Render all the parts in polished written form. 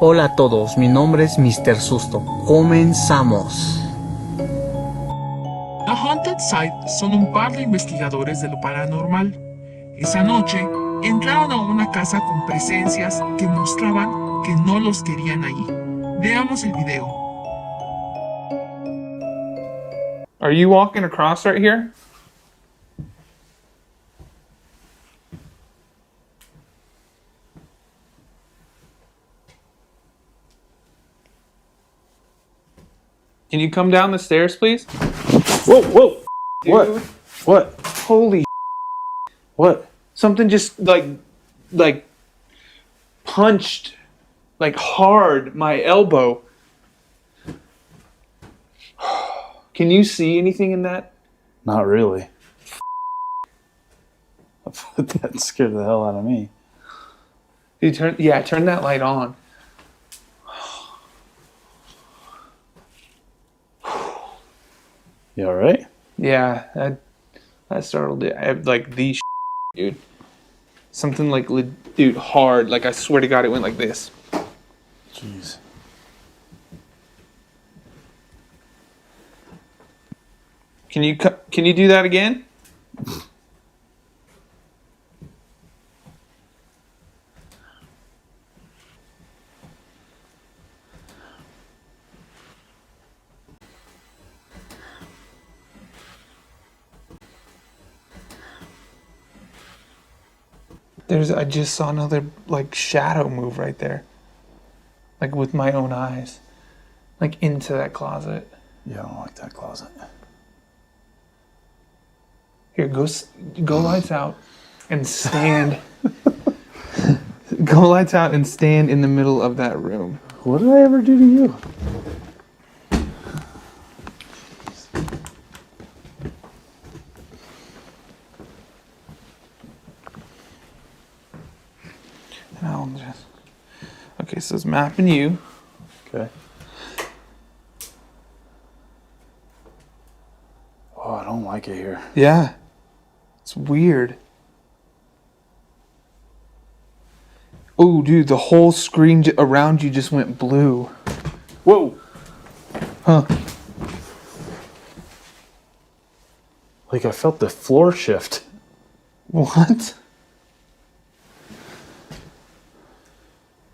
Hola a todos, mi nombre es Mr. Susto. Comenzamos. The Haunted Site son un par de investigadores de lo paranormal. Esa noche entraron a una casa con presencias que mostraban que no los querían allí. Veamos el video. Are you walking across right here? Can you come down the stairs, please? Whoa, whoa. Dude. What? What? Holy What? something just like punched like hard my elbow. Can you see anything in that? Not really. That scared the hell out of me. Dude, turn that light on. You alright? Yeah, that startled it. I have like these dude. Something like dude hard. Like I swear to God, it went like this. Jeez. Can you do that again? I just saw another like shadow move right there. Like with my own eyes. Like into that closet. Yeah, I don't like that closet. Here, go lights out and stand. Go lights out and stand in the middle of that room. What did I ever do to you? And I'll just... Okay, so it's mapping you. Okay. Oh, I don't like it here. Yeah. It's weird. Oh, dude, the whole screen around you just went blue. Whoa! Huh. Like I felt the floor shift. What?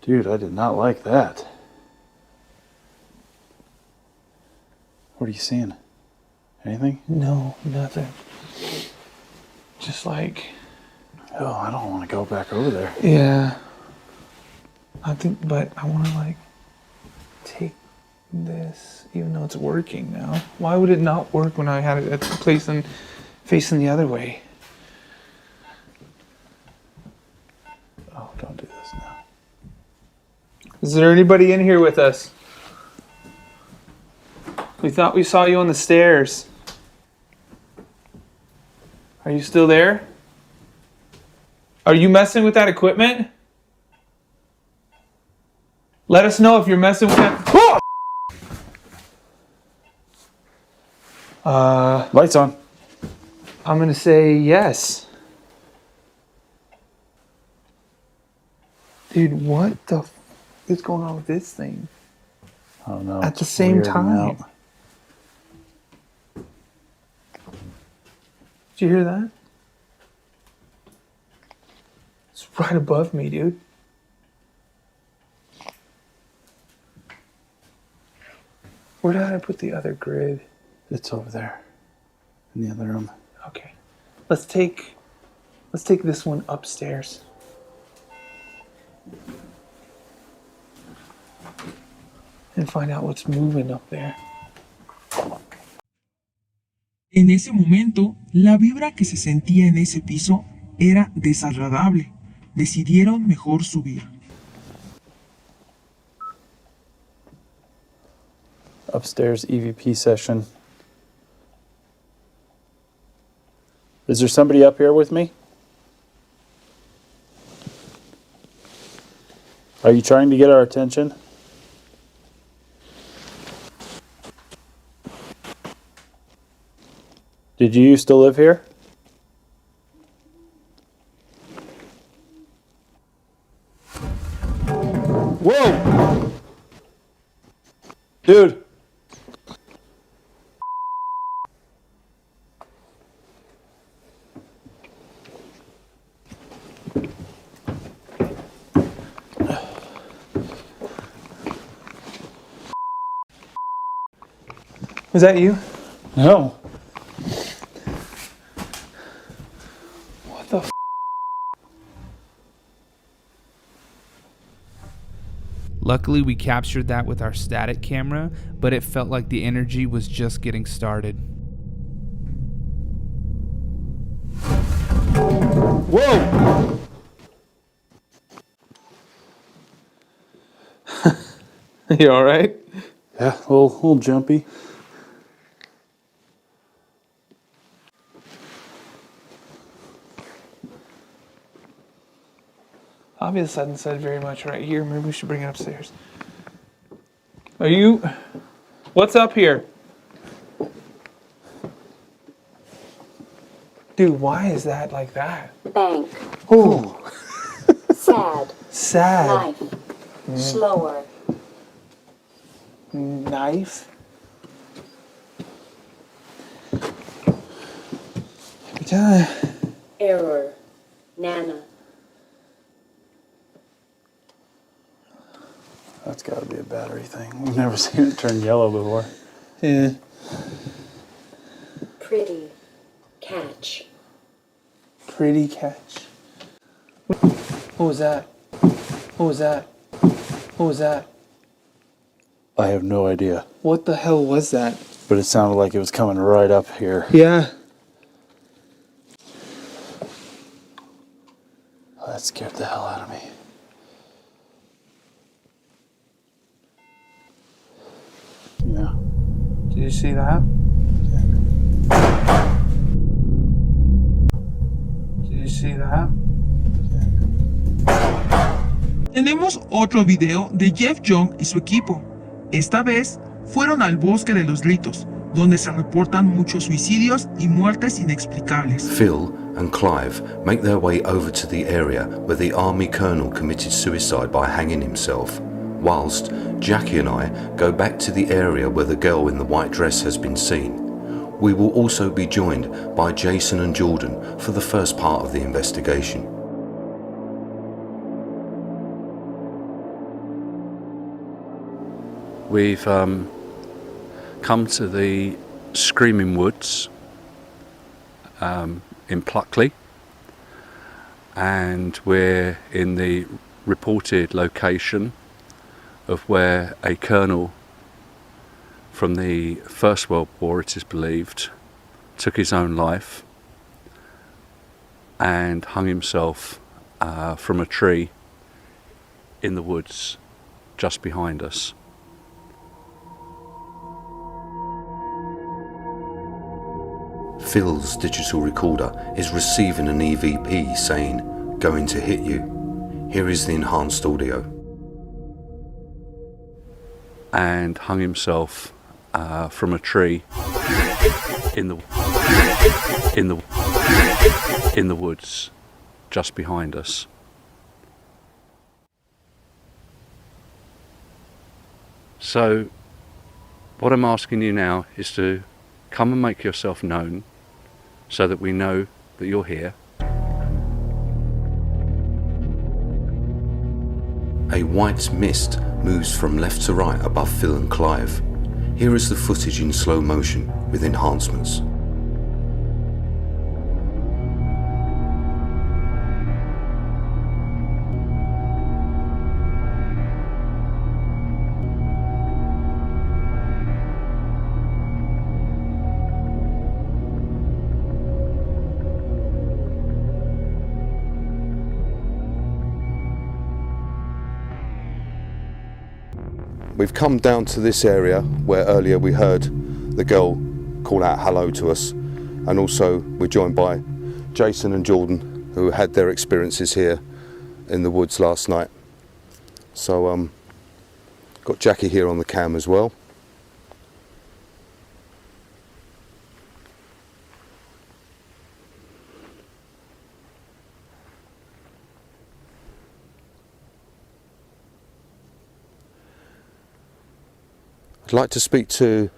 Dude, I did not like that. What are you seeing? Anything? No, nothing. Just like... Oh, I don't want to go back over there. Yeah. I think, but I want to like take this, even though it's working now. Why would it not work when I had it at the place and facing the other way? Oh, don't do this now. Is there anybody in here with us? We thought we saw you on the stairs. Are you still there? Are you messing with that equipment? Let us know if you're messing with that. Lights on. I'm gonna say yes. Dude, what the is going on with this thing? I don't know. At the same time. Did you hear that? It's right above me, dude. Where did I put the other grid? It's over there. In the other room. Okay. Let's take this one upstairs. And find out what's moving up there. En ese momento, la vibra que se sentía en ese piso era desagradable. Decidieron mejor subir. Upstairs EVP session. Is there somebody up here with me? Are you trying to get our attention? Did you used to live here? Whoa! Dude. Was that you? No. What the f? Luckily, we captured that with our static camera, but it felt like the energy was just getting started. Whoa! You alright? Yeah, a little jumpy. Obviously, hasn't said very much right here. Maybe we should bring it upstairs. Are you... What's up here? Dude, why is that like that? Bank. Ooh. Sad. Sad. Life. Slower. Knife. Every time. Error. Nana. That's got to be a battery thing. We've never seen it turn yellow before. Yeah. Pretty. Catch. Pretty catch. What was that? What was that? What was that? I have no idea. What the hell was that? But it sounded like it was coming right up here. Yeah. Oh, that scared the hell out of me. Yeah. Did you see that? Did you see that? Tenemos otro video de Jeff Young y su equipo. Esta vez fueron al bosque de los gritos, donde se reportan muchos suicidios y muertes inexplicables. Phil and Clive make their way over to the area where the army colonel committed suicide by hanging himself, whilst Jackie and I go back to the area where the girl in the white dress has been seen. We will also be joined by Jason and Jordan for the first part of the investigation. We've come to the Screaming Woods in Pluckley, and we're in the reported location of where a colonel from the First World War, it is believed, took his own life and hung himself from a tree in the woods just behind us. Phil's digital recorder is receiving an EVP saying, "Going to hit you." Here is the enhanced audio. And hung himself from a tree in the woods just behind us. So what I'm asking you now is to come and make yourself known so that we know that you're here. A white mist moves from left to right above Phil and Clive. Here is the footage in slow motion with enhancements. We've come down to this area where earlier we heard the girl call out hello to us, and also we're joined by Jason and Jordan, who had their experiences here in the woods last night. So got Jackie here on the cam as well. I'd like to speak to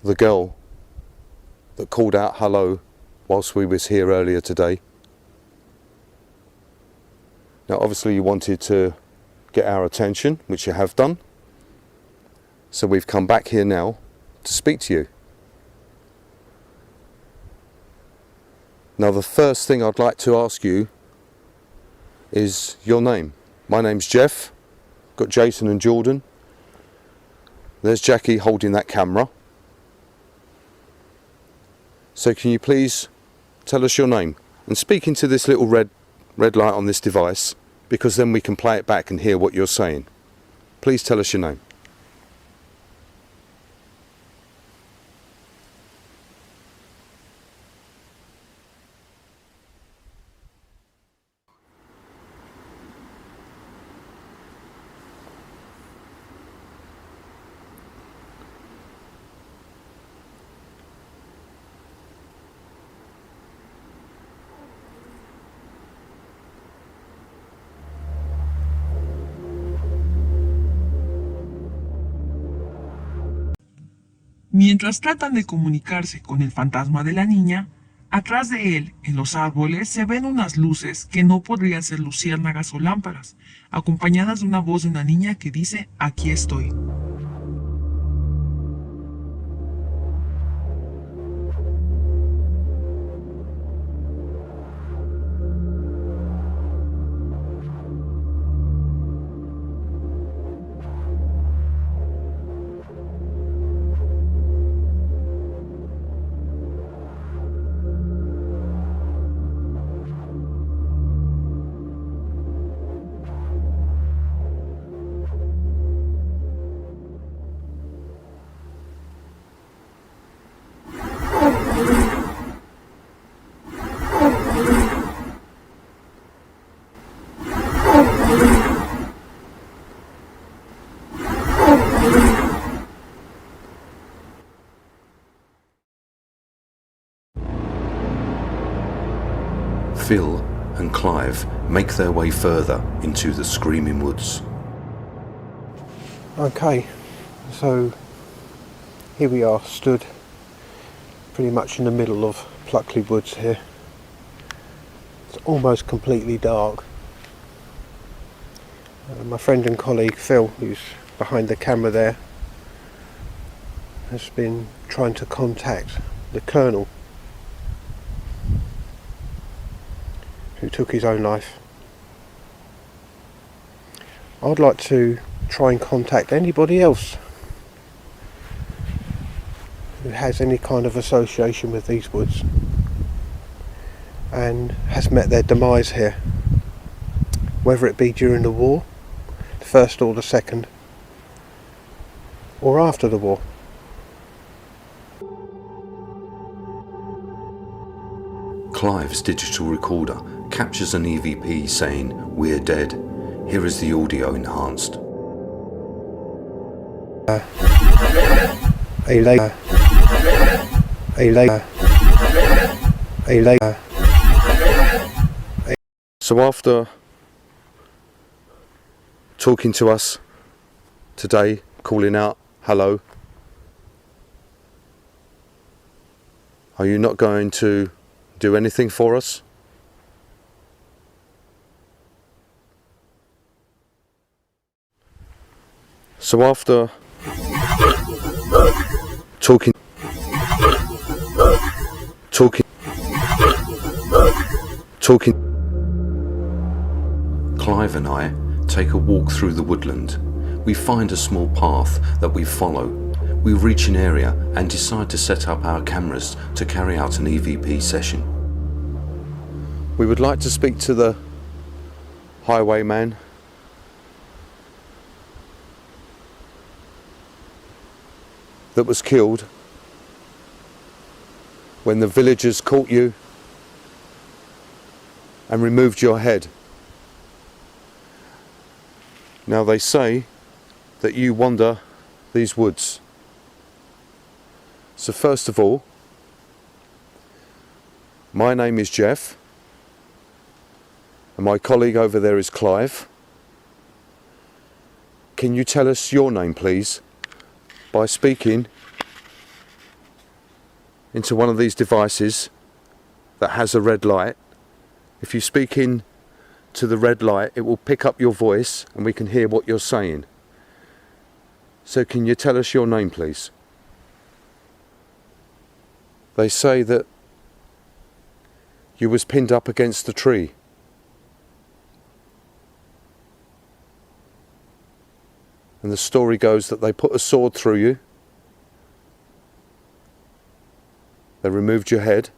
the girl that called out hello whilst we was here earlier today. Now obviously you wanted to get our attention, which you have done. So we've come back here now to speak to you. Now the first thing I'd like to ask you is your name. My name's Jeff. Got Jason and Jordan. There's Jackie holding that camera. So can you please tell us your name and speak into this little red light on this device, because then we can play it back and hear what you're saying. Please tell us your name. Mientras tratan de comunicarse con el fantasma de la niña, atrás de él, en los árboles, se ven unas luces que no podrían ser luciérnagas o lámparas, acompañadas de una voz de una niña que dice: "Aquí estoy". Phil and Clive make their way further into the screaming woods. Okay, so here we are, stood pretty much in the middle of Pluckley Woods here. It's almost completely dark. My friend and colleague Phil, who's behind the camera there, has been trying to contact the Colonel, who took his own life. I'd like to try and contact anybody else who has any kind of association with these woods and has met their demise here, whether it be during the war, the first or the second, or after the war. Clive's digital recorder captures an EVP saying, "We're dead." Here is the audio enhanced. So after talking to us today, calling out hello, are you not going to do anything for us? So after talking, Clive and I take a walk through the woodland. We find a small path that we follow. We reach an area and decide to set up our cameras to carry out an EVP session. We would like to speak to the highwayman. That was killed when the villagers caught you and removed your head. Now they say that you wander these woods. So first of all, my name is Jeff and my colleague over there is Clive. Can you tell us your name, please? by speaking into one of these devices that has a red light. If you speak in to the red light, it will pick up your voice and we can hear what you're saying. So can you tell us your name, please? They say that you was pinned up against the tree. And the story goes that they put a sword through you. They removed your head.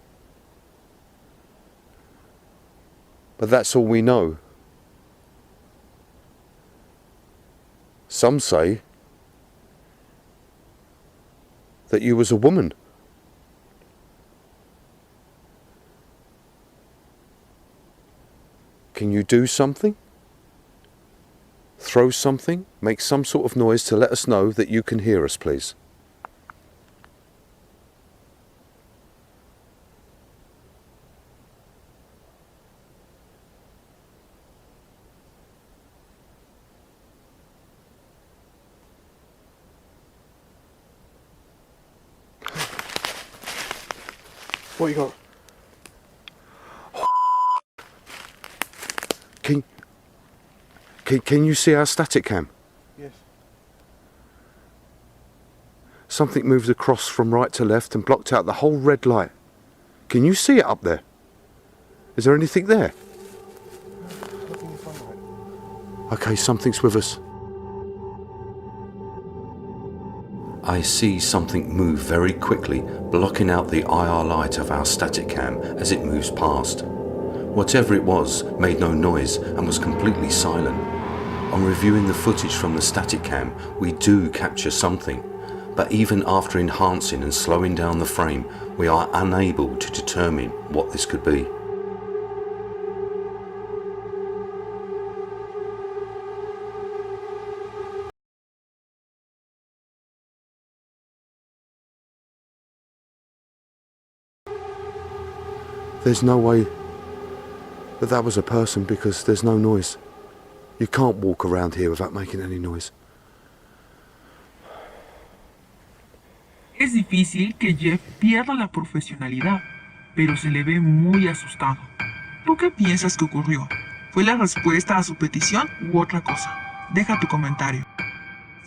But that's all we know. Some say that you was a woman. Can you do something? Throw something? Make some sort of noise to let us know that you can hear us, please. What you got? Can you see our static cam? Yes. Something moved across from right to left and blocked out the whole red light. Can you see it up there? Is there anything there? Okay, something's with us. I see something move very quickly, blocking out the IR light of our static cam as it moves past. Whatever it was made no noise and was completely silent. On reviewing the footage from the static cam, we do capture something, but even after enhancing and slowing down the frame, we are unable to determine what this could be. There's no way that that was a person because there's no noise. You can't walk around here without making any noise. Es difícil que Jeff pierda la profesionalidad, pero se le ve muy asustado. ¿Tú qué piensas que ocurrió? ¿Fue la respuesta a su petición u otra cosa? Deja tu comentario.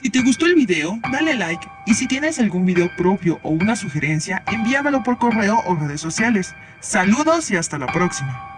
Si te gustó el video, dale like y si tienes algún video propio o una sugerencia, envíamelo por correo o redes sociales. Saludos y hasta la próxima.